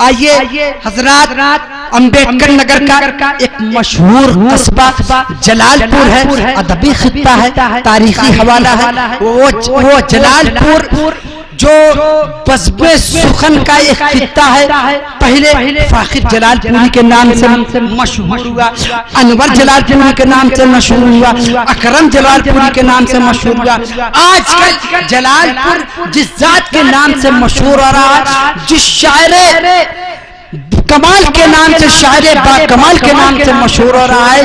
आइए हजरात, अंबेडकर नगर का एक मशहूर कस्बा जलालपुर है, अदबी खित्ता है, तारीखी हवाला है। वो जलालपुर जो बज़्म सुखन का एक खित्ता है, पहले फाखिर जलालपुरी के नाम से मशहूर हुआ, अनवर जलालपुरी के नाम से मशहूर हुआ, अकरम जलालपुरी के नाम से मशहूर हुआ। आजकल जलालपुर जिस जात के नाम से मशहूर हो रहा है, जिस शायर कमाल के नाम से, शायर बाकमाल के नाम से मशहूर हो रहा है,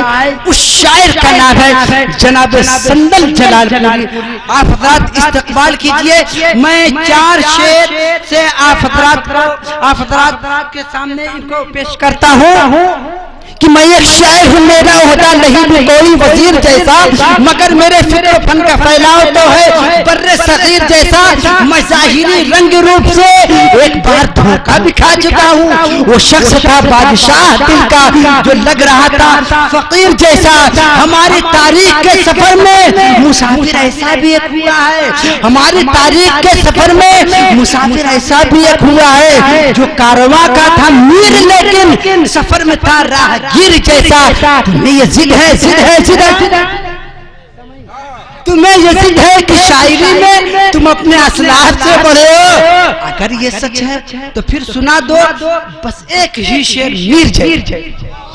उस शायर का नाम है जनाब संदल जलालपुरी। आप हज़रात इस्तकबाल कीजिए। मैं 4 शेर से आप हज़रात के सामने इनको पेश करता हूँ कि मैं एक शायर हूँ, मेरा ओहदा नहीं भी कोई वजीर जैसा, मगर मेरे फिक्र फन का फैलाव तो है बर्रे सगीर जैसा। मैं ज़ाहिरी रंग रूप से एक बार धोखा भी खा चुका हूँ। वो शख्स था बादशाह दिल का जो लग रहा था फकीर जैसा। हमारी तारीख के सफर में मुसाफिर ऐसा भी एक हुआ है, हमारी तारीख के सफर में मुसाफिर ऐसा भी एक हुआ है जो कारवां का था मीर लेकिन सफर में था राह गिर जैसा। तुम्हें ये जिद है, तुम्हें ये जिद है कि शायरी में तुम अपने असलाफ से पढ़े हो। अगर ये सच है तो फिर सुना दो बस एक ही शेर मीर जैसा।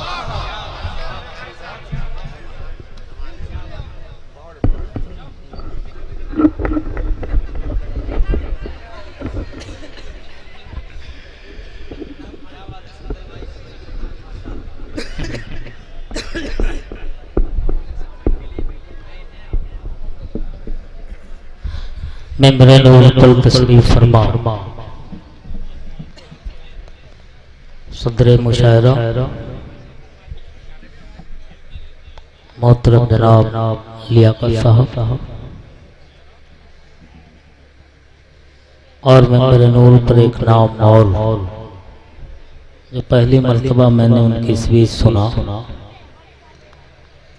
मेरे नूर पर तशरीफ फरमा सदर मुशायरा मोहतरम जनाब लियाकत साहब और मेरे नूर पर एक नाम मौल जो पहली मर्तबा मैंने उनकी स्पीच सुना,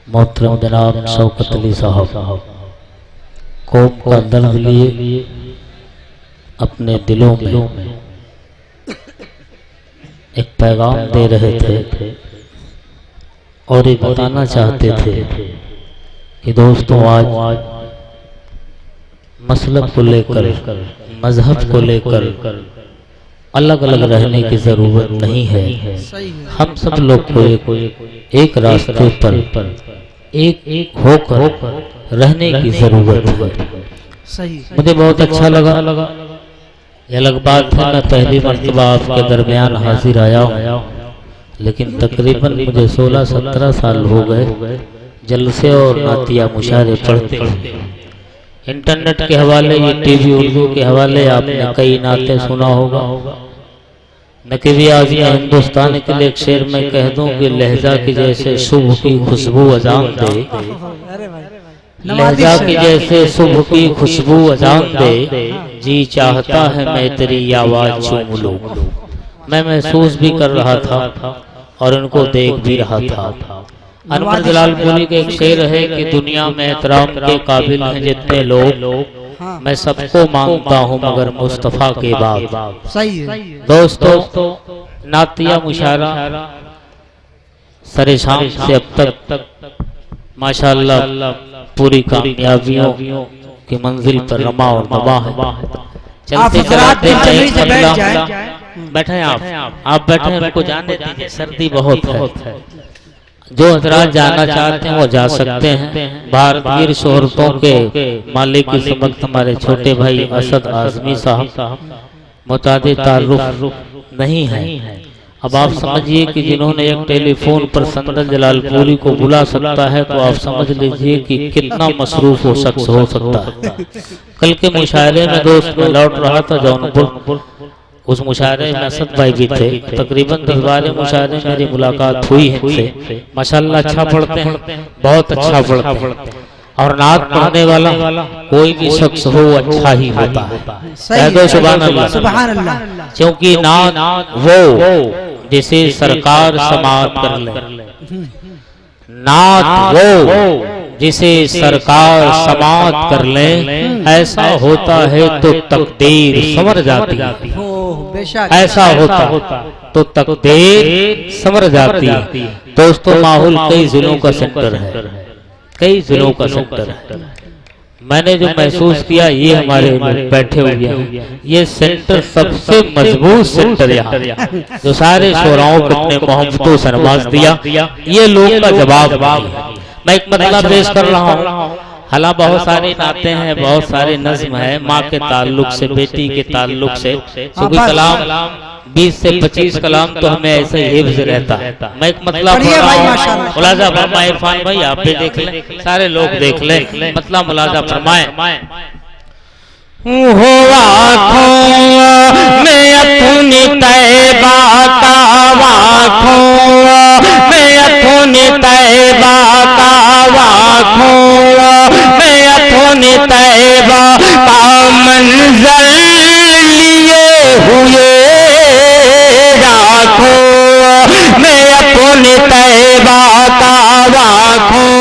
मोहतरम जनाब शौकत अली साहब कौम का दर्द लिए अपने दिलों में एक पैगाम दे रहे थे और ये बताना चाहते थे कि दोस्तों आज मसलब को लेकर, मजहब को लेकर अलग अलग रहने की जरूरत नहीं है। हम सब लोग को एक रास्ते पर एक होकर रहने की जरूरत है। मुझे बहुत अच्छा लगा। यह अलग बात है मैं पहली मर्तबा आपके दरमियान हाजिर आया हूँ, लेकिन तकरीबन मुझे 16-17 साल हो गए जलसे और नातिया मुशायरे पढ़ते हैं। इंटरनेट के हवाले, ये टीवी उर्दू के हवाले आपने कई नाते सुना होगा। नकीबी आज़िया हिंदुस्तान के लिए एक शेर में कह दूं कि लहजा की जैसे सुबह की खुशबू अजान दे, लहजा की जैसे सुबह की खुशबू अजान दे, जी चाहता है मैं तेरी आवाज चूम लूं। मैं महसूस भी कर रहा था और उनको देख भी रहा था। अनवर जलालपुरी के एक शेर है कि दुनिया में एहतराम के काबिल हैं जितने लोग, मैं सबको मांगता हूँ मगर मुस्तफा के बाद। सही है दोस्तों, नातिया मुशायरा सरे शाम से अब तक माशाअल्लाह पूरी कामयाबियों की मंजिल पर रमा और दबा है। चलते चलाते बैठे आप बैठे, उनको जाने दीजिए, सर्दी बहुत है। जो हजरात जाना चाहते हैं वो जा सकते हैं। भारतीय शोहरतों के मालिक की समक्त हमारे छोटे भाई असद आजमी साहब मुतादिद तारुफ नहीं है। अब आप समझिए कि जिन्होंने एक टेलीफोन पर संदल जलालपुरी को बुला सकता है तो आप समझ लीजिए कि कितना मसरूफ वो शख्स हो सकता है। कल के मुशायरे में दोस्त मैं लौट रहा था जौनपुर, उस मुशायरे में असद भाई भी थे। तकरीबन 10-12 मुशायरे में मेरी मुलाकात हुई है इनसे। माशाल्लाह अच्छा पढ़ते हैं, बहुत अच्छा पढ़ते हैं। और नात पढ़ने वाला कोई भी शख्स हो अच्छा ही होता है। कह दो सुभान अल्लाह, सुभान अल्लाह। क्योंकि नात वो जिसे सरकार समाअत कर ले, नात वो जिसे सरकार समाप्त कर ले, ऐसा होता है तो तकदीर संवर जाती है। ऐसा होता तो तकदीर संवर जाती है। दोस्तों, माहौल कई जिलों का सेंटर है, कई जिलों का सेंटर है। मैंने जो महसूस किया, ये हमारे बैठे हुए हैं, ये सेंटर सबसे मजबूत सेंटर यहाँ, जो सारे शोराओं को अपने मोहब्बतों से नवाज दिया, ये लोग का जवाब। मैं एक मतलब पेश कर रहा हूँ। हालांकि बहुत सारे नाते हैं, बहुत सारे नज्म है, माँ के ताल्लुक से, बेटी के ताल्लुक से, सुबह कलाम 20 से 25 कलाम तो हमें ऐसे ही हिफ्ज रहता है। मैं एक मतलब मुलाजा फरमाए, इरफान भाई आप भी देख लें, सारे लोग देख लें, मतलब मुलाजा फरमाए। हो आँखों में अपनी तैबा का, आँखों में अपनी तैबा का, आँखों में अपनी तैबा का मंजर लिए हुए, आँखों में अपनी तैबा का, आँखों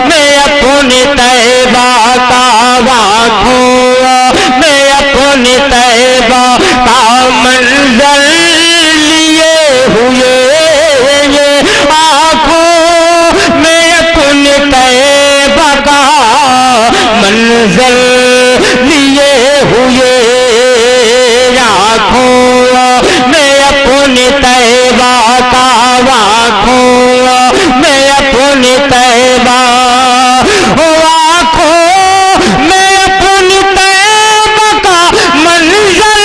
में अपनी तैबा का, आँखों में अपनी तैबा का मंजर लिए हुए, आँखों में अपनी तैबा का मंजर लिए हुए, आँखों में अपनी तैबा का, आँखों में अपनी तैबा, आँखों में अपनी तैबा का मंजर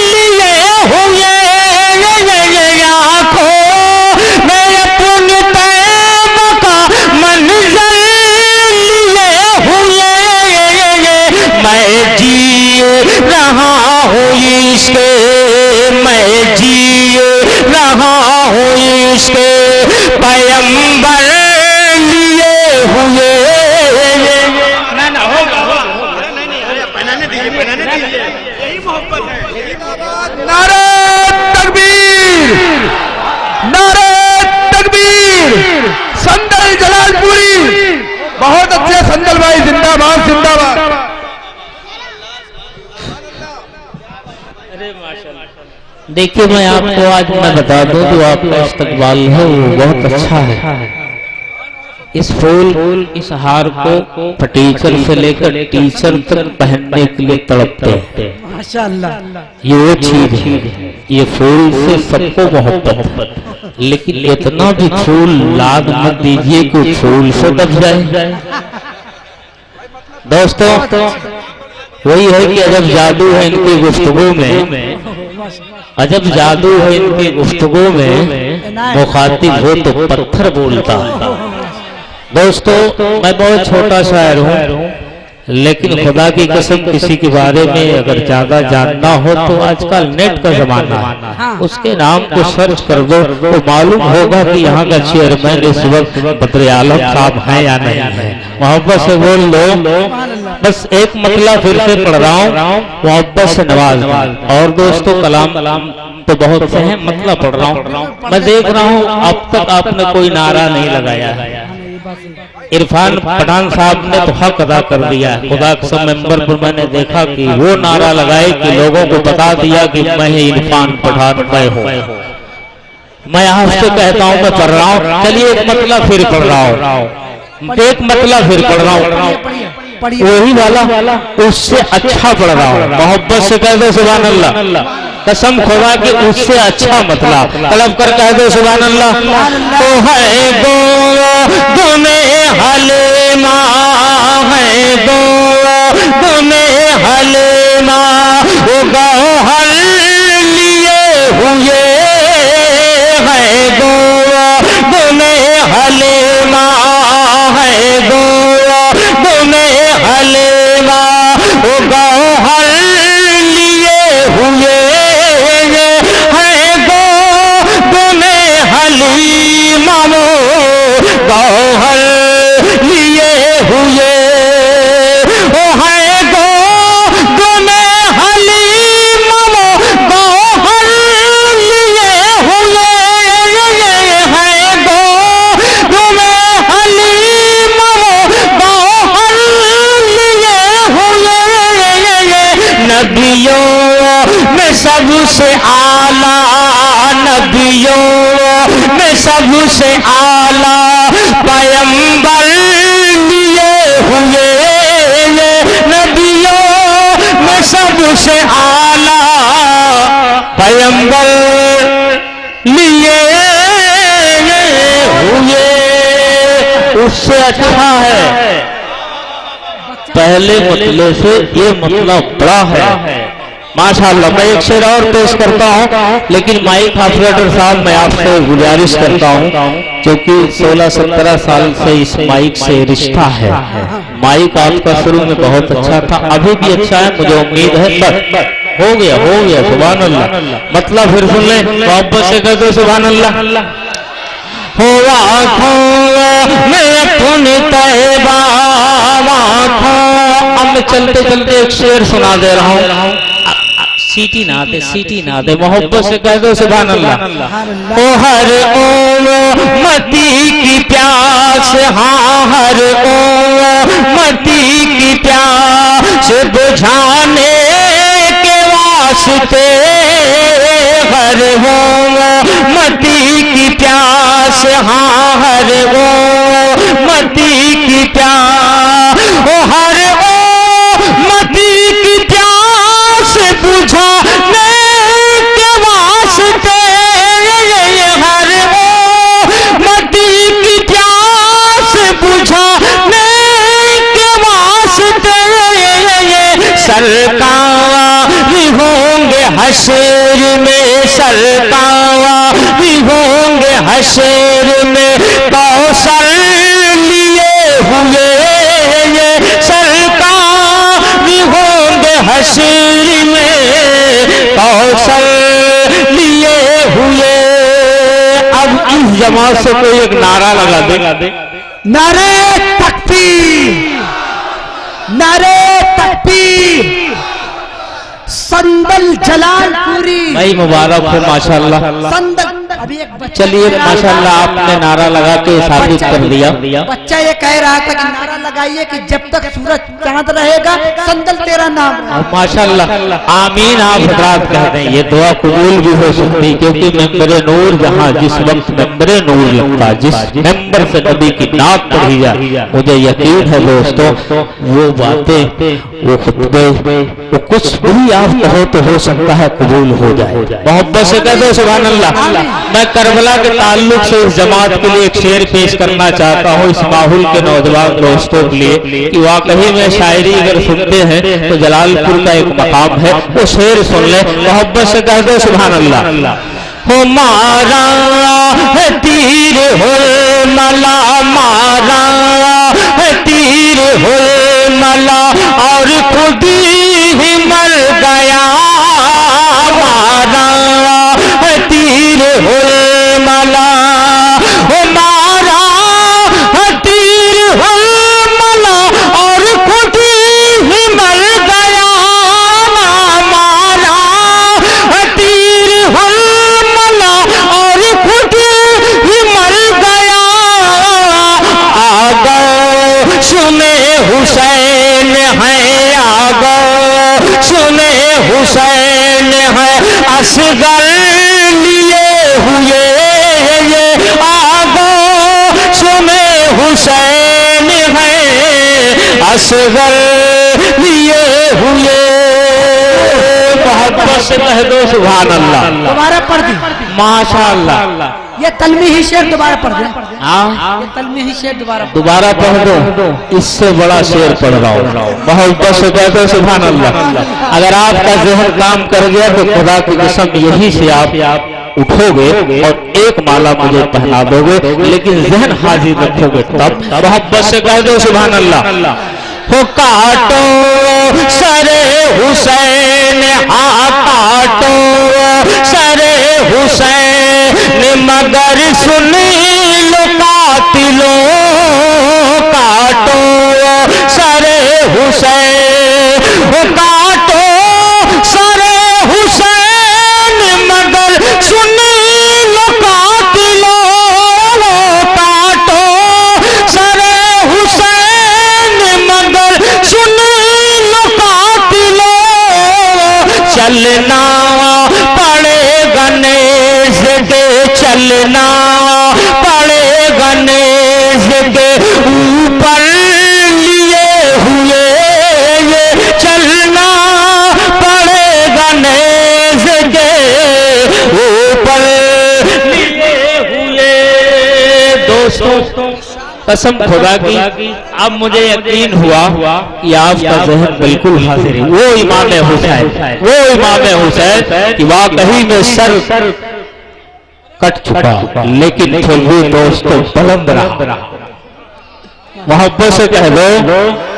लिए हुए, आँखों में अपनी तैबा का मंजर लिए हुए, मैं जी रहा हूँ इश्क़, मैं जी रहा हूँ इश्क़ पैगंबर लिए हुए। नारे तकबीर, नारे तकबीर, संदल जलालपुरी, बहुत अच्छे संदल भाई, जिंदाबाद जिंदाबाद। देखिए, मैं आपको आज मैं बता दूं, जो आपका इस्तकबाल है वो बहुत अच्छा है। इस फूल, इस हार को फटीचर से लेकर टीचर तक पहनने के लिए तड़पते हैं। माशाअल्लाह, ये वो चीज है, ये फूल से सबको मोहब्बत, लेकिन इतना भी फूल लाद मत दीजिए कि फूल से दब जाए। दोस्तों, वही है कि अजब जादू है इनकी गुफ्तगू में, अजब जादू है इनकी गुफ्तगू में, मुखातिब हो तो पत्थर बोलता है। दोस्तों, मैं बहुत छोटा शायर हूँ, लेकिन खुदा की कसम किसी के बारे में अगर ज्यादा जानना हो तो आजकल नेट का जमाना है, उसके नाम को सर्च कर दो तो मालूम होगा कि यहाँ का चेयरमैन इस वक्त बद्र आलम साहब है या नहीं है। मोहब्बत से बोल लो, बस एक मतलब फिर से पढ़ रहा हूँ, मोहब्बत से नवाज। और दोस्तों, कलाम तो बहुत से हैं, मतलब पढ़ रहा हूँ। मैं देख रहा हूँ अब तक आपने कोई नारा नहीं लगाया है। इरफान पठान साहब ने तो हक अदा कर दिया है। खुदा कसम मेंबर पर मैंने देखा कि वो नारा लगाए कि लोगों को बता दिया कि मैं इरफान पठान मैं हूँ। मैं आपसे कहता हूँ मैं पढ़ रहा हूँ, चलिए एक मतलब फिर पढ़ रहा हूँ, एक मतलब फिर पढ़ रहा हूँ, वही वाला उससे अच्छा पढ़ रहा हूँ। मोहब्बत से कह दो सुभान अल्लाह, कसम खुदा कि उससे अच्छा मतलब तलब कर कह दो सुभान अल्लाह। तो है दो में हलेमा, है दो में हलेमा, वो गौहर लिए हुए, है दो में हलेमा, है दो में हलेमा, वो गौहर लिए हुए, हलीमा वो गौहर लिए हुए, ओ है दो में हलीमा वो सबसे आला, नबियों में सबसे आला पैगंबर लिए हुए, नबियों में सबसे आला पैगंबर लिए हुए। उससे अच्छा है पहले मतले से ये मतलब बड़ा है माशाअल्लाह। मैं एक शेर और पेश करता हूँ, लेकिन माइक ऑपरेटर साहब मैं आपसे गुजारिश करता हूँ, क्योंकि 16-17 साल से इस माइक से रिश्ता है। माइक आपका शुरू में बहुत अच्छा था, अभी भी अच्छा है, मुझे उम्मीद है। बस हो गया सुभान अल्लाह। मतलब फिर सुन ले, मोहब्बत से कह दो सुभान अल्लाह। हो आँखों में अपनी तैबा, अब मैं चलते चलते एक शेर सुना दे रहा हूँ। सीटी ना दे, मोहब्बत से कह दो सुभान अल्लाह। ओ हर उम्मती की प्यास, हाँ हर उम्मती की प्यास बुझाने के वास्ते, हर उम्मती की प्यास, हाँ हर उम्मती की प्यास, ओ हर उम्मती की प्यास बुझाने के वास्ते, हर उम्मती की प्यास बुझाने के वास्ते, सरकार होंगे हशर में, सरकार होंगे हशर में कौसर लिए हुए, सरकार होंगे हशर में कौसर लिए हुए। अब इस जमात से कोई एक नारा लगा दे, नारे तकबीर, नारे तकबीर, संदल जलालपुरी। भाई मुबारक हो माशाअल्लाह। संदल अभी एक चलिए माशाअल्लाह आपने नारा लगा के साबित कर दिया। बच्चा ये कह रहा था कि नारा लगाइए कि जब तक सूरज चांद रहेगा संदल तेरा नाम। माशाअल्लाह आमीन आप हजरात कहते हैं, ये दुआ कबूल भी हो सकती, क्योंकि मेंबरे नूर जहाँ जिस वक्त मेंबरे नूर लगता, जिस मेंबर से नबी की नात पढ़ी जाए, मुझे यकीन है दोस्तों वो बातें, वो खुतबे, वो कुछ भी आप कहो तो हो सकता है कबूल हो जाए। मोहब्बत से कह दो सुभान अल्लाह। मैं करबला के ताल्लुक से इस जमात के लिए एक शेर पेश करना चाहता हूँ, इस माहौल के नौजवान दोस्तों के लिए, कि वाकई में शायरी अगर सुनते हैं तो जलालपुर का एक मकाम है। वो शेर सुन ले, मोहब्बत से कह दो सुभान अल्लाह। हो मारा है तीर हो मला, मारा है तीर हो मला और खुद ही मर गया, मारा है तीर हो मला, हो मारा है तीर हो मला और खुद ही मर गया, मारा है तीर हो मला और खुद ही मर गया। आगो सुने हुसैन है, आगो सुने हुसैन है असगर लिए हुए, आगो सुने हुसैन है असगर लिए हुए। मोहब्बत से कह दो सुभान अल्लाह। दोबारा पढ़ दी माशाअल्लाह। ये तलमी ही शेर दोबारा पढ़ दे। हाँ ये तलमी ही शेर दोबारा पढ़ दो, इससे बड़ा शेर पढ़ रहा हूँ। मोहब्बत से कह दो सुभान अल्लाह। अगर आपका ज़हन काम कर गया तो खुदा की कसम यही से आप उठोगे और एक माला मुझे पहना दोगे, लेकिन ज़हन हाजिर रखोगे तब। मोहब्बत से कह दो सुभान अल्लाह। हो काटो सरे हुसैन, हाँ काटो सरे हुसैन मगर सुन लो कातिलों, काटो सरे हुसैन, हो काटो सरे हुसैन मगर सुन लो कातिलों, काटो सरे हुसैन मगर सुन लो कातिलों। चलना चलना पड़ेगा नेज़ के ऊपर लिए हुए, ये चलना पड़ेगा नेज़ के ऊपर लिए हुए। दोस्तों कसम खुदा की अब मुझे यकीन हुआ कि आपका ज़हन बिल्कुल हाजिर है। वो इमाम हुसैन कि वाकई में सर कट चुका, लेकिन फिर भी दोस्तों बुलंद रहा। मोहब्बत से कह दो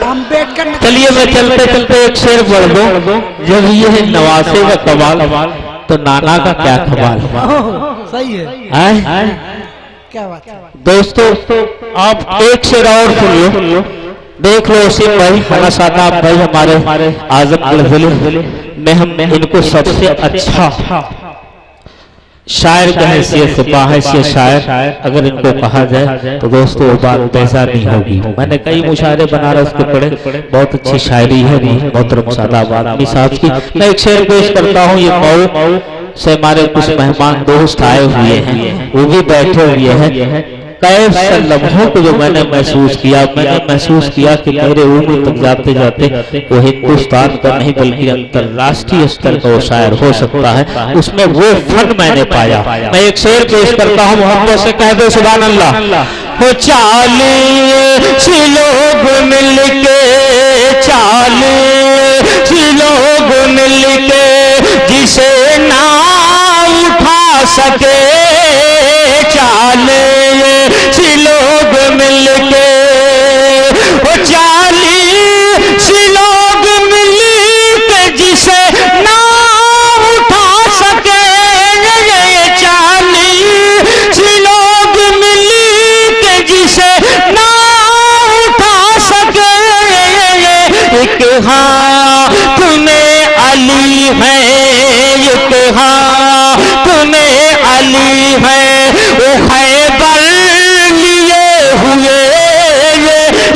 अम्बेडकर। चलिए मैं चलते चलते एक शेर पढ़ दो। जब ये है नवासे का कमाल तो नाना का क्या कमाल। सही है, क्या बात है दोस्तों। आप एक शेर और सुन लो, देख लो उसीम भाई, खाना सादाब भाई, हमारे आजम जिले में हम इनको सबसे अच्छा शायर की हैसियत से, बाहैसियत शायर अगर इनको कहा जाए तो दोस्तों वो बात बेजा नहीं होगी। मैंने कई मुशायरे बनारस के पढ़े, बहुत अच्छी शायरी है मोहतरम सादाब आदमी साहब की। मैं एक शेर पेश करता हूँ। ये मऊ से हमारे कुछ मेहमान दोस्त आए हुए हैं, वो भी बैठे हुए हैं। कैफ से लम्हों को जो मैंने महसूस किया कि मेरे उम्र तक जाते जाते वो हिंदुस्तान का नहीं बल्कि अंतरराष्ट्रीय स्तर का वो शायर हो सकता है, उसमें वो फन मैंने पाया। मैं एक शेर पेश करता हूँ, मोहब्बत से कह दो सुभान अल्लाह। हो 40 लोग मिलके, 40 लोग मिलके जिसे ना उठा सके, 40 लोग मिलके, वो 40 लोग मिलके जिसे ना उठा सके, 40 लोग मिलके जिसे ना उठा सके। एक हाथ में अली है, एक हाथ में अली है, वो खैबर लिए हुए,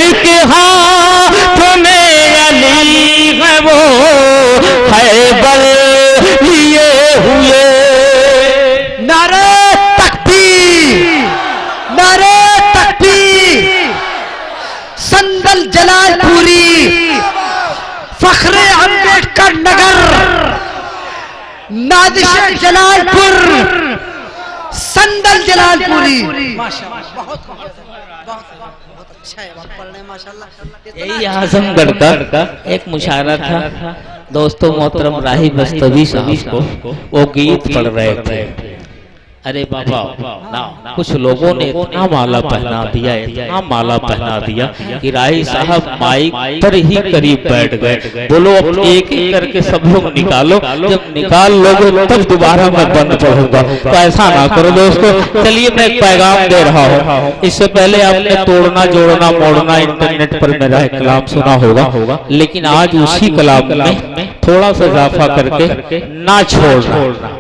एक हाथ में अली है, वो खैबर लिए हुए। नारे तकबीर, नारे तकबीर। संदल जलालपुरी, फखरे अम्बेडकर नगर, नादिश जलालपुर, संदल जलालपुरी। माशाअल्लाह, बहुत अच्छा है, पढ़ने माशाअल्लाह। यही आजमगढ़ का एक मुशायरा था दोस्तों। मोहतरम राही बस्तवी साहब को वो गीत पढ़ रहे थे। अरे बाबा ना, कुछ लोगों ने इतना माला पहना दिया, इतना माला पहना दिया कि राही साहब माइक पर ही करीब बैठ गए। बोलो अब एक एक करके सब लोग निकालो, जब निकाल लोगे तब दोबारा मैं बंद पढ़ूंगा, तो ऐसा ना करो दोस्तों। चलिए मैं एक पैगाम दे रहा हूँ। इससे पहले आपने तोड़ना जोड़ना मोड़ना इंटरनेट पर मेरा एक कलाम सुना होगा, लेकिन आज उसी कलाम में थोड़ा सा इजाफा करके ना छोड़ना।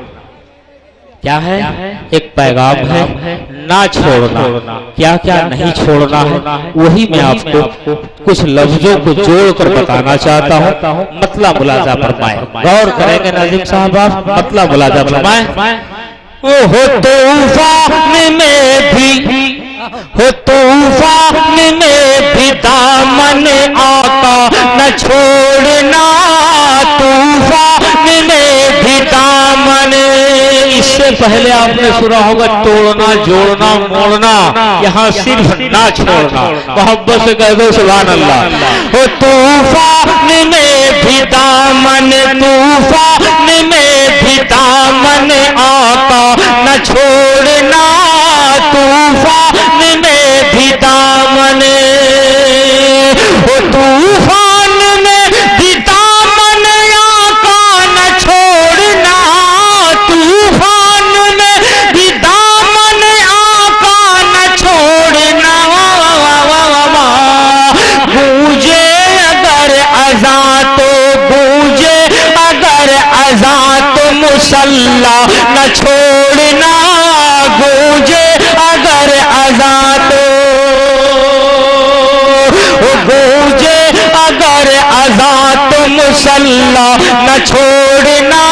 क्या है? एक पैगाम है, ना छोड़ना। क्या क्या नहीं छोड़ना है वही मैं आपको कुछ लफ्जों को जोड़कर बताना चाहता हूँ। मतलब मुलाजा फरमाए, गौर करेंगे नाज़िम साहब आप, मतलब मुलाजा फरमाए। ओ हो तूफान में भी, हो तूफान में भी दामन आका न छोड़ना, तूफान में भी दामन। इससे पहले आपने सुना होगा तोड़ना जोड़ना मोड़ना, यहाँ सिर्फ ना छोड़ना। मोहब्बत से कह दो सुभान अल्लाह। हो तूफान में भी दामन, तूफान में भी दामन आका न छोड़ना, तूफान में भी दामन। हो तूफान में भी दामन आका न छोड़ना, तूफान में भी दामन आका न छोड़ना। गूंजे अगर अज़ां तो गूंजे अगर अज़ां तो मुसल्ला न छोड़ना, गूंजे अगर अज़ां तो गूंजे अगर अज़ां तो मुसल्ला न छोड़ना,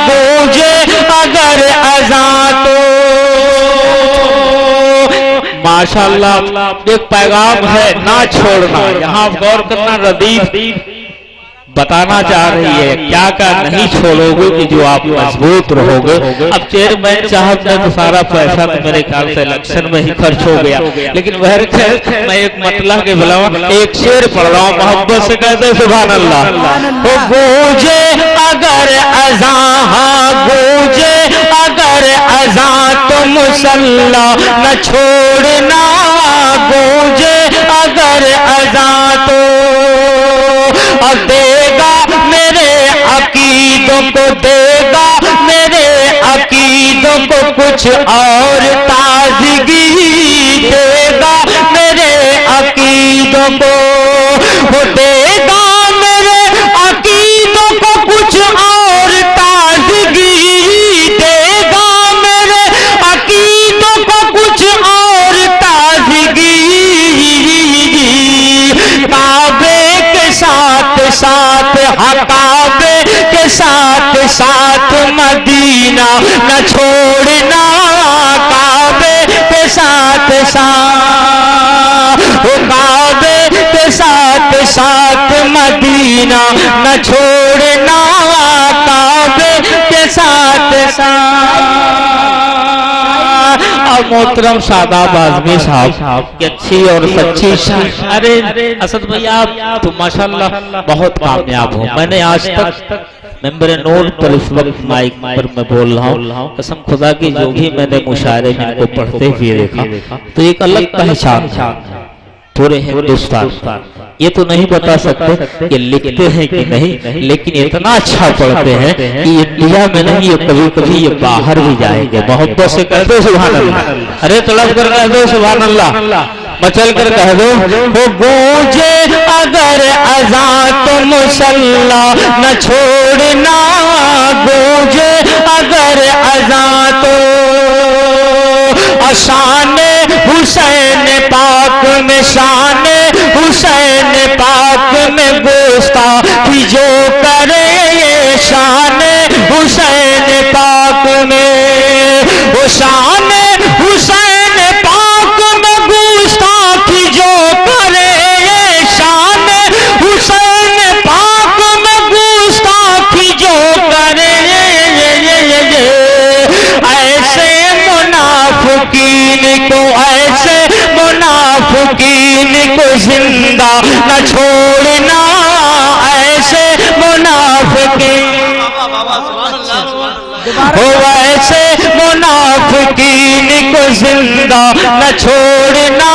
गूंजे अगर अज़ां तो माशाल्लाह एक पैगाम है, ना छोड़ना। यहाँ गौर करना, रदीफ बताना चाह रही है क्या क्या नहीं छोड़ोगे कि जो आप मजबूत रहोगे। अब चेयरमैन साहब ने तो सारा पैसा तो मेरे ख्याल से इलेक्शन में ही खर्च हो गया, लेकिन वह मैं एक मतला के बुलावा एक शेर पढ़ रहा हूँ, मोहब्बत से कहते सुभान अल्लाह। गूंजे अगर अज़ां, गूंजे अगर अज़ां तो मुसल्ला न छोड़ना, गूंजे अगर अज़ां तो देगा मेरे अकीदों को, देगा मेरे अकीदों को कुछ और ताजगी, देगा मेरे अकीदों को, वो देगा मेरे अकीदों को कुछ और ताजगी, देगा मेरे अकीदों को कुछ और ताजगी। काबे के साथ साथ, काबे के साथ साथ मदीना न छोड़ना, काबे के साथ साथ, काबे के साथ साथ मदीना न छोड़ना, काबे के साथ साथ। मोहतरम शादाब आजमी साहब की अच्छी और सच्ची। अरे असद भैया आप तो माशाल्लाह बहुत कामयाब हो। मैंने आज तक मेंबर नोट पर इस वक्त माइक पर मैं बोल रहा हूँ, कसम खुदा की जो भी मैंने मुशायरे में इनको पढ़ते हुए देखा तो एक अलग पहचान पूरे हिंदुस्तान। ये तो नहीं बता सकते ये लिखते हैं कि नहीं, लेकिन इतना अच्छा पढ़ते हैं कि इंडिया में नहीं, ये कभी कभी ये बाहर भी जाएंगे। मोहब्बत से कह दो सुभान अल्लाह, अरे तड़प कर कह दो सुभान अल्लाह, मचल कर कह दो। वो गूंजे अगर अज़ां तो मुसल्ला न छोड़ना, गूंजे अगर अज़ां तो शान हुसैन पाक में, शान हुसैन पाक में गुस्ताखी जो करे, शान हुसैन पाक में, वो शान हुसैन पाक में गुस्ताखी जो करे, शान हुसैन पाक में गुस्ताखी जो करे, ऐसे मुनाफिकीन को, ऐसे मुनाफिकीन को जिंदा न छोड़ना, ऐसे मुनाफिकीन हो, ऐसे मुनाफिकीन को जिंदा न छोड़ना,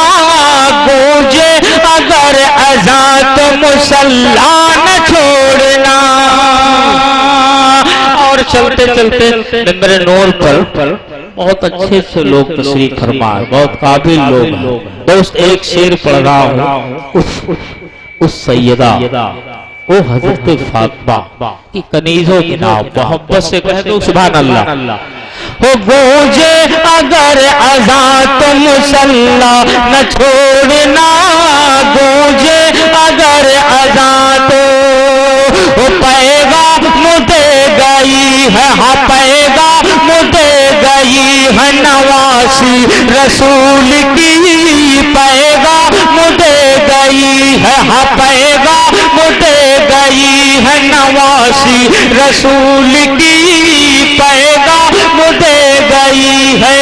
गूंजे अगर अज़ां तो मुसल्ला न छोड़ना। और चलते चलते मेरे नूर पर बहुत अच्छे से लोग तशरीफ फरमा, बहुत काबिल लोग हैं। दोस्त एक शेर पढ़ रहा हूँ, उस सैयदा वो हजरत फातिमा की कनीजों के नाम, मोहब्बत से कह दो सुभान अल्लाह। हो गूंजे अगर अज़ां तो मुसल्ला न छोड़ना, गूंजे अगर अज़ां तो पैगाम मुझे गई है, हाँ पैगाम मुझे गई है नवासी रसूल की, पैगाम मुझे गई है, हाँ पैगाम मुझे गई है नवासी रसूल की, पैगाम मुझे गई है,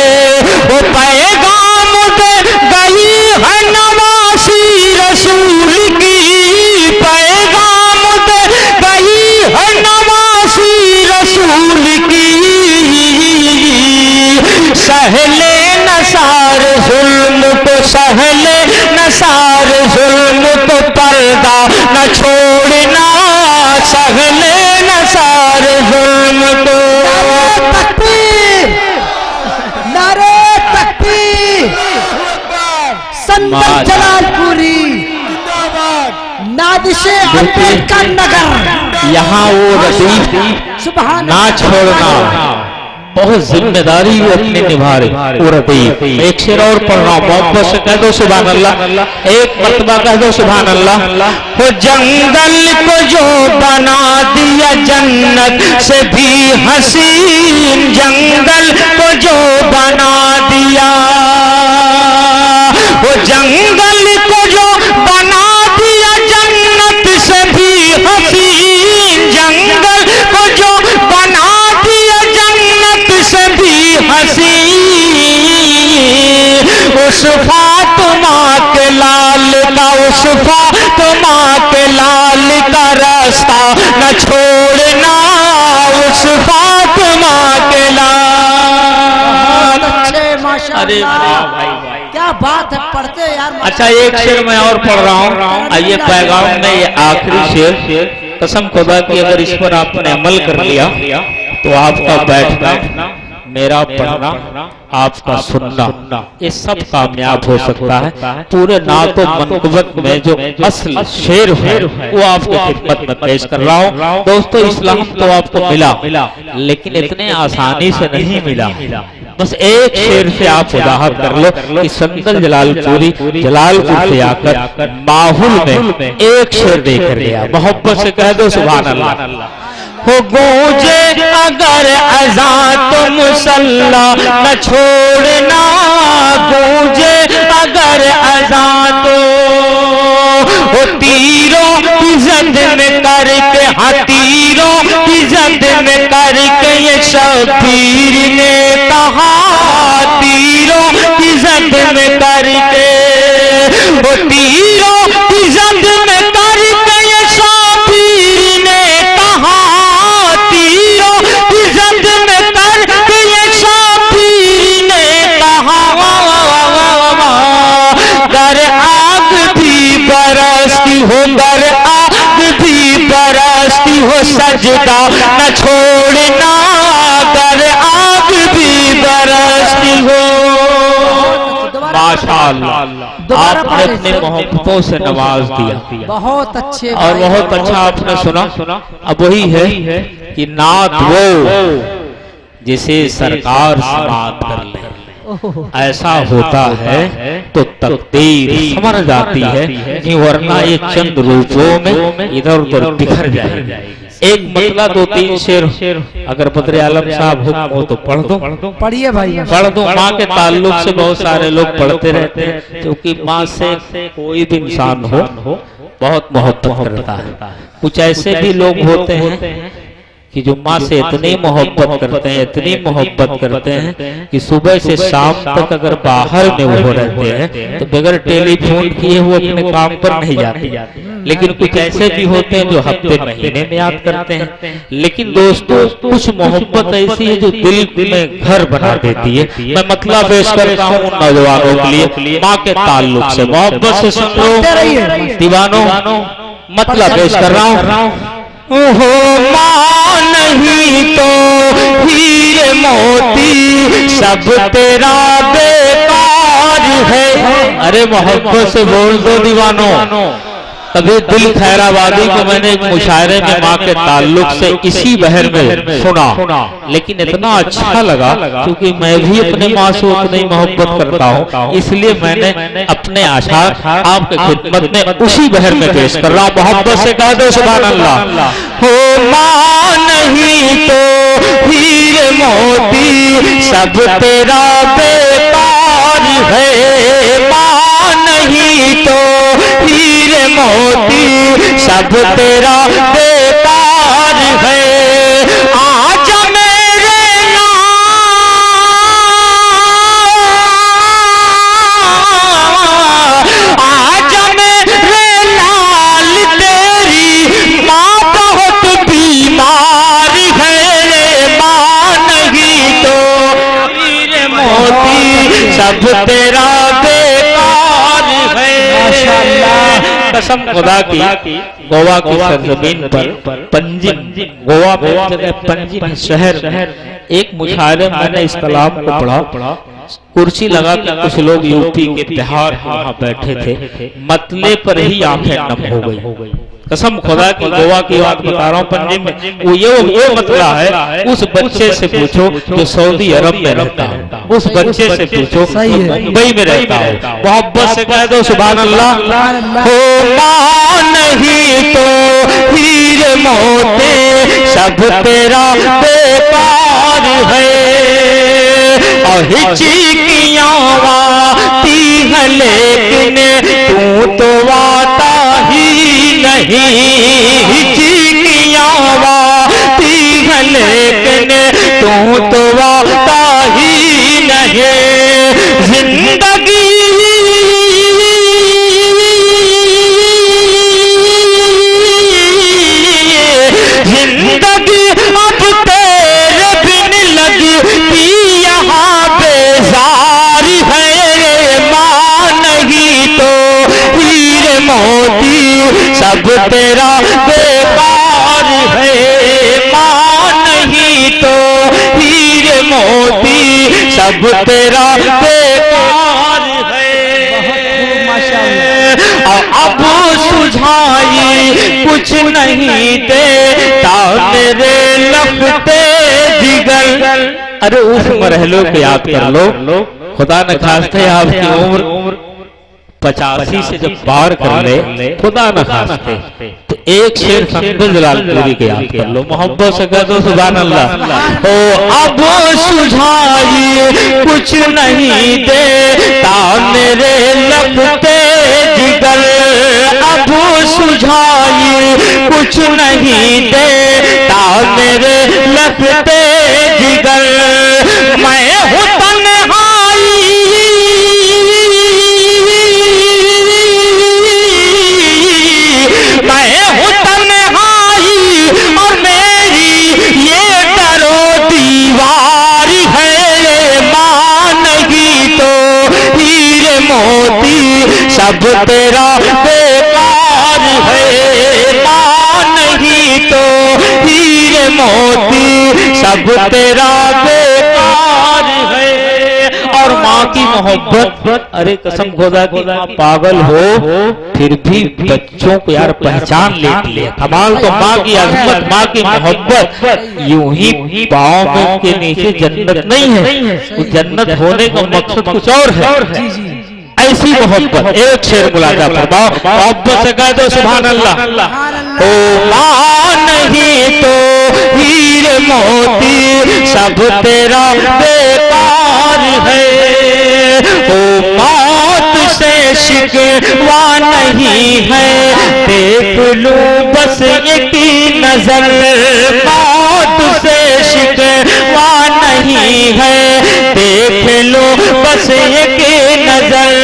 वो पैगाम मुझे गई है नवासी रसूल की, पैगाम मुझे गई है नवासी रसूल की। सहले नसार जुल्म को, सहले नसार जुल्म को पर्दा न छोड़ना, सहले नसार जुल्म को। नारे तकबीर, संदर जलालपुरी, नादिशे अम्बेडकर नगर, यहाँ वो रदीफ ना छोड़ना, बहुत जिम्मेदारी वो अपनी निभा रही वो रदीफ। एक शेर और पढ़ रहा हूँ, मोहब्बत से कह दो सुभान अल्लाह, एक मर्तबा कह दो सुभान अल्लाह। वो जंगल को जो बना दिया जन्नत से भी हसीन, जंगल को जो बना दिया, उस फातिमा के लाल का, उस फातिमा के लाल का रास्ता न छोड़ना, उस फातिमा के लाल। अच्छे माशाअल्लाह। अरे वाह भाई, क्या बात है, पढ़ते यार। अच्छा एक शेर मैं और पढ़ रहा हूँ। आइए पैगाम में ये आखिरी शेर, कसम खुदा की अगर इस पर आपने अमल कर लिया तो आपका बैठना, मेरा पढ़ना, आपका सुनना, ये सब कामयाब हो सकता है। पूरे नातो मनक़बत में जो असल शेर है वो आपको खिदमत में पेश कर रहा हूँ। दोस्तों इस्लाम तो आपको मिला, लेकिन इतने आसानी से नहीं मिला। बस एक शेर से आप उदाहरण कर लो कि संदल जलालपुरी जलालपुर से आकर माहौल में एक शेर देकर गया। मोहब्बत से कह दो सुभान अल्लाह। हो गूंजे अगर अज़ान तो मुसल्ला न छोड़ना, गूंजे अगर अज़ान तो हो तीरों की जद में करके, हाँ तीरों की जद में करके ये शबीर ने कहा, तीरों की जद में करके, वो तीरों की जद में करके ये शबीर ने कहा, तीरों की जद में करके ये शबीर ने कहा, गर आग भी बरसती हो, गर आग भी बरसती हो, सजदा न छोड़ना, गर आग भी बरसती हो। माशाअल्लाह, आपने अपने मोहब्बतों से नवाज दिया। बहुत अच्छे और बहुत अच्छा आपने सुना। अब वही है कि नात वो जिसे सरकार समात कर ले, ऐसा होता है तो तकदीर समझ जाती है, नहीं वरना ये चंद रूपों में इधर उधर बिखर जाए। एक मतला दो तीन शेर अगर बदर आलम साहब हुक्म हो तो पढ़ दो। पढ़िए भाई, पढ़ दो। माँ के ताल्लुक से बहुत सारे लोग पढ़ते रहते हैं, क्योंकि माँ से कोई भी इंसान हो बहुत मोहब्बत करता है। कुछ ऐसे भी लोग होते हैं कि जो माँ से इतनी मोहब्बत करते हैं, इतनी मोहब्बत करते हैं कि सुबह से शाम तक अगर बाहर में वो रहते हैं तो बगैर टेलीफोन किए वो अपने काम पर नहीं जाते। लेकिन कुछ ऐसे भी होते हैं जो हफ्ते महीने में याद करते हैं। लेकिन दोस्तों कुछ मोहब्बत ऐसी है जो दिल में घर बना देती है। मैं मतलब पेश करता हूँ उन नौजवानों के लिए, माँ के ताल्लुक से मोहब्बत से सुन लो दीवानों, मतलब पेश कर रहा हूँ। हो माँ नहीं तो हीरे मोती सब तेरा बेकार है। अरे मोहब्बत से बोल दो दीवानों। तभी दिल खैराबादी को मैंने एक मुशायरे में माँ के ताल्लुक से इसी बहर में सुना, लेकिन इतना अच्छा लगा क्योंकि मैं भी अपने माँ से उतनी मोहब्बत करता हूँ, इसलिए मैंने अपने आशार आपके खिदमत में उसी बहर में पेश कर रहा हूँ। मोहब्बत से कह दो सुभान अल्लाह। हो माँ नहीं तो हीरे मोती सब तेरा बेकार है, माँ नहीं तो हीरे मोती सब तेरा बेकार है। आजा मेरे आजा मेरे लाल, तेरी माँ बहुत बीमार है, माँ नहीं तो हीरे मोती सब तेरा बेकार है। कसम खुदा की गोवा की सरजमीन पर पंजिम, गोवा में जगह पंजिम शहर, एक मुशायरे में मैंने इस कलाम को पढ़ा। कुर्सी लगा के कुछ लोग यूपी के बिहार वहां बैठे थे, मतले पर ही आंखें नम हो गई। कसम खुदा की गोवा की बात बता रहा हूँ, पंजिम में वो ये मतला है। उस बच्चे से पूछो जो सऊदी अरब में रहता है, उस बच्चे से पूछो मुंबई में रहता है। मोहब्बत से कह दो सुभान अल्लाह। हो माँ नहीं तो हीरे मोती सब तेरा बेकार है, और हिचकियाँ आती है लेकिन तू तो आता ही नहीं, हिचकियाँ आती है लेकिन तू तो आता ही नहीं। जिंदगी सब तेरा बेकार है, मां नहीं तो हीरे मोती सब तेरा बेकार है। अब सुझाई कुछ नहीं देता मेरे लपटे जिगर। अरे उस मरहलों को याद कर लो, खुदा न खास्ते आपकी उम्र 85 से जब पार कर ले, खुदा न खास्ते तो एक शेर समझो जलालपुरी के याद कर लो, मोहब्बत से कह दो सुभान अल्लाह। ओ अब सुझाई कुछ नहीं देता मेरे लपटे जिगर, अब सुझाई कुछ नहीं देता मेरे लपटे जिगर। मैं हूँ तन्हाई, मैं हूँ तन्हाई और मेरी ये डरो दीवार है, मां नहीं तो हीरे मोती सब तेरा बेकार है, मां नहीं तो हीरे मोती सब तेरा बेकार है। और माँ की मोहब्बत, अरे कसम खुदा की माँ पागल हो फिर भी बच्चों को यार पहचान लेती है। कमाल तो माँ की अजमत, माँ की मोहब्बत। यूं ही पाँव में के नीचे जन्नत नहीं है, उस जन्नत होने का मकसद कुछ और है। ऐसी मोहब्बत एक शेर मुलाजा फरमाओ, मोहब्बत से कह दो सुभान अल्लाह। ओ मां नहीं तो हीरे मोती सब तेरा बेकार है, ओ मौत से शिकवा नहीं है, देख लूं बस एक नजर, मौत से शिकवा नहीं है, देख लो बस एक नजर।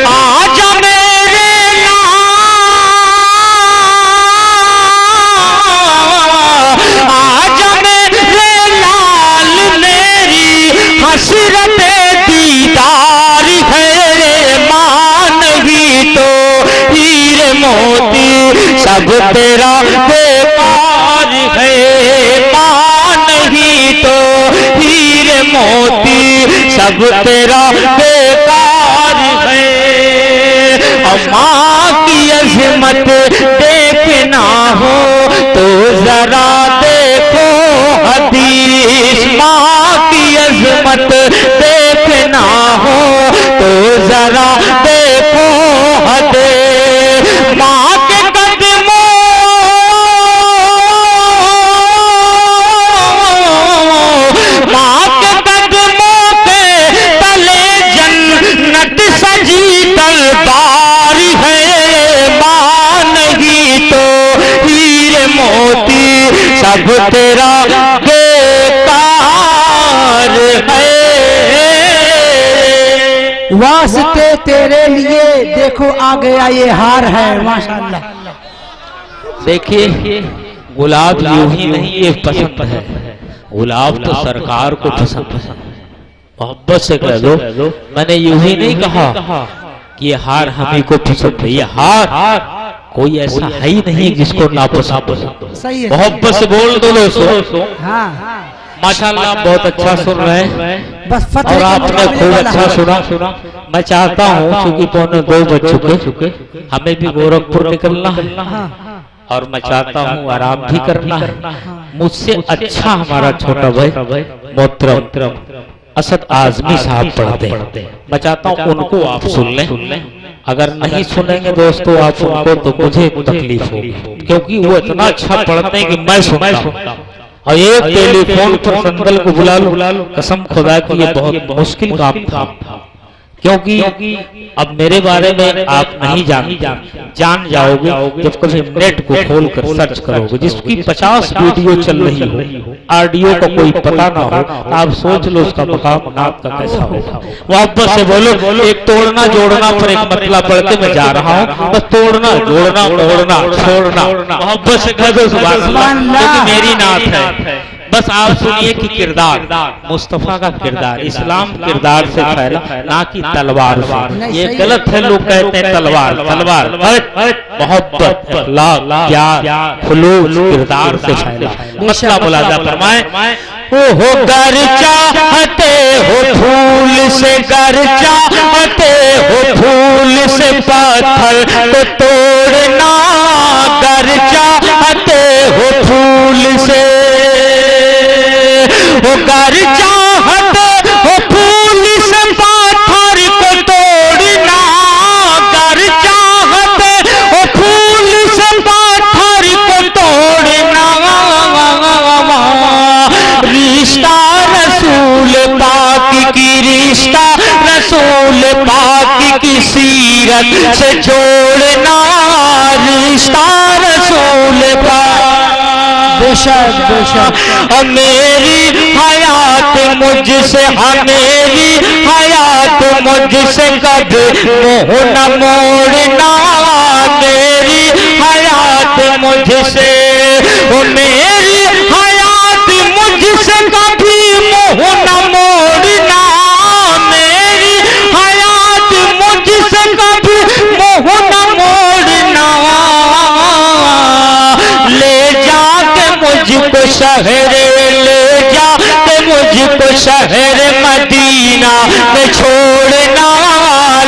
आजा मेरे लाल, आजा मेरे लाल, मेरी हसरत दीदार है, मां नहीं तो हीरे मोती सब तेरा बेकार है, मां नहीं तो हीरे मोती सब तेरा बेकार है। और माँ की अजमत देखना हो तो जरा देखो हदीस, माँ की अजमत देखना हो तो जरा देखो हदीस। माँ के कदमों, माँ के कदमों के तले जन्नत सजी दरबार है, मां नहीं तो हीरे मोती सब तेरा बेकार है। वास्ते तेरे लिए देखो आ गया ये हार है, माशाअल्लाह। देखिए गुलाब यूं ही नहीं ये पसंद है, गुलाब तो सरकार को पसंद है। मोहब्बत से कह दो, मैंने यूं ही नहीं कहा कि ये हार हमें को पसंद है, ये हार कोई ऐसा है ही नहीं जिसको नापसंद हो। मोहब्बत से बोल दो दोस्तों। हाँ माशाल्लाह बहुत अच्छा सुन रहे हैं बस और आपने खूब अच्छा सुना। मैं चाहता हूँ क्योंकि 2:45 बज चुके, हमें भी गोरखपुर निकलना है और मैं चाहता हूँ आराम भी करना है। मुझसे अच्छा हमारा छोटा भाई मोहतरम असद आजमी साहब पढ़ते हैं, मैं चाहता हूँ उनको आप सुन लें। अगर नहीं सुनेंगे दोस्तों आप उनको तो मुझे तकलीफ होगी, क्योंकि वो इतना अच्छा पढ़ते हैं कि मैं सुनता हूँ। और एक टेलीफोन पर संदल को बुला लो, कसम खुदा की ये बहुत मुश्किल काम था, क्योंकि अब मेरे बारे में आप नहीं जान जाओगे जब कभी नेट को खोलकर सर्च करोगे, जिसकी 50 वीडियो चल रही हो, ऑडियो का कोई पता ना हो, आप सोच लो उसका मकाम नात का कैसा होगा। वापस से बोलो, एक तोड़ना जोड़ना पर एक मतलब पढ़ के मैं जा रहा हूँ, बस तोड़ना जोड़ना तोड़ना छोड़ना। वापस से कह दो सुभान अल्लाह, क्योंकि मेरी नात है। बस आप सुनिए कि किरदार मुस्तफा का किरदार इस्लाम किरदार से फैला, ना कि तलवार से। ये गलत है, लोग कहते हैं तलवार तलवार, मोहब्बत खुलूस किरदार से फैला। मसला मुलाजा फरमाए, हो गर चाहते हो फूल से, गर चाहते हो फूल से पत्थर को तोड़ना, गर चाहते हो फूल से, हो गर चाहते हो फूल से पत्थर को तोड़ना, गर चाहते हो फूल से पत्थर को तोड़ना, रिश्ता रसूल पाक की, रिश्ता रसूल पाक की सीरत से जोड़ना, रिश्ता रसूल पाक। बेशक बेशक मेरी हयात मुझसे, मेरी हयात मुझसे कभी मुँह न मोड़ना, मेरी हयात मुझसे, मेरी हयात मुझसे कभी मुँह न मोड़ना, मेरी हयात मुझसे कभी मुँह न मोड़ना, ले जाके मुझको शहरे, ले जाके मुझको शहर मदीना में छोड़ना,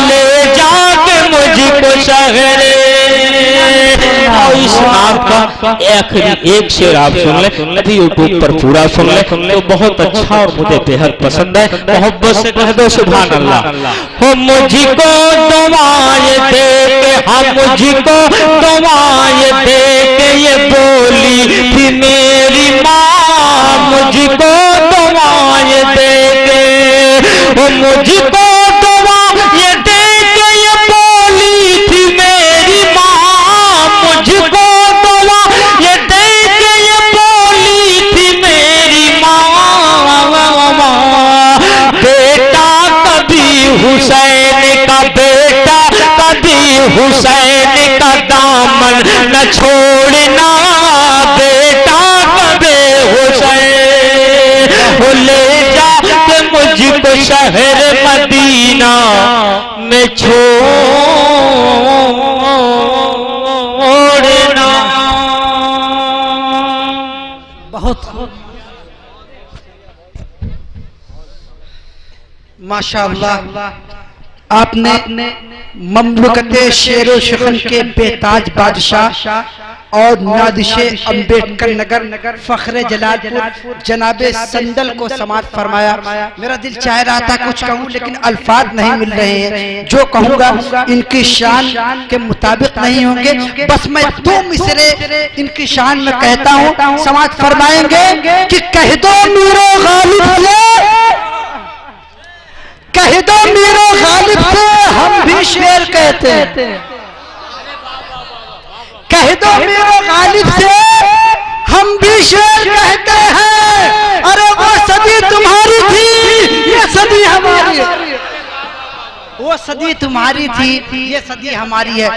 ले जाके मुझको शहर। इस नाम का एक शेर आप सुन ले, अभी यूट्यूब पर पूरा सुन ले तो बहुत अच्छा और मुझे बेहद पसंद है। मोहब्बत से कह दो सुभान अल्लाह। हो मुझको दुआएं दे के, हम मुझको दुआएं दे के ये बोली थी मेरी माँ, मुझको दुआएं दे के, हो मुझको दुआएं दे के ये बोली थी मेरी माँ, मुझको दुआएं दे के ये बोली थी मेरी माँ, बेटा कभी हुसैन का, बेटा कभी हुसैन का दामन न छोड़ना, बेटा कभी हुसैन, ले जाके मुझको शहर मदीना में छोड़ना। बहुत माशाअल्लाह, आपने ममलुकते शेरो शिकन के बेताज बादशाह और नादिशे अम्बेडकर नगर फखरे जलालपुर जनाबे संदल को समात फरमाया। मेरा दिल चाह रहा था कुछ कहूँ, लेकिन अल्फाज नहीं मिल रहे हैं। जो कहूँगा इनकी शान के मुताबिक नहीं होंगे। बस मैं दो मिसरे इनकी शान में कहता हूँ, समात फरमाएंगे कि कह दो मीरो गालिब से, कह दो मीरो गालिब से हम भी शेर कहते हैं, कह दो मीरो गालिब से हम भी शेर कहते हैं। अरे वो सदी तुम्हारी थी, ये सदी हमारी है, वो सदी तुम्हारी थी, ये सदी हमारी है।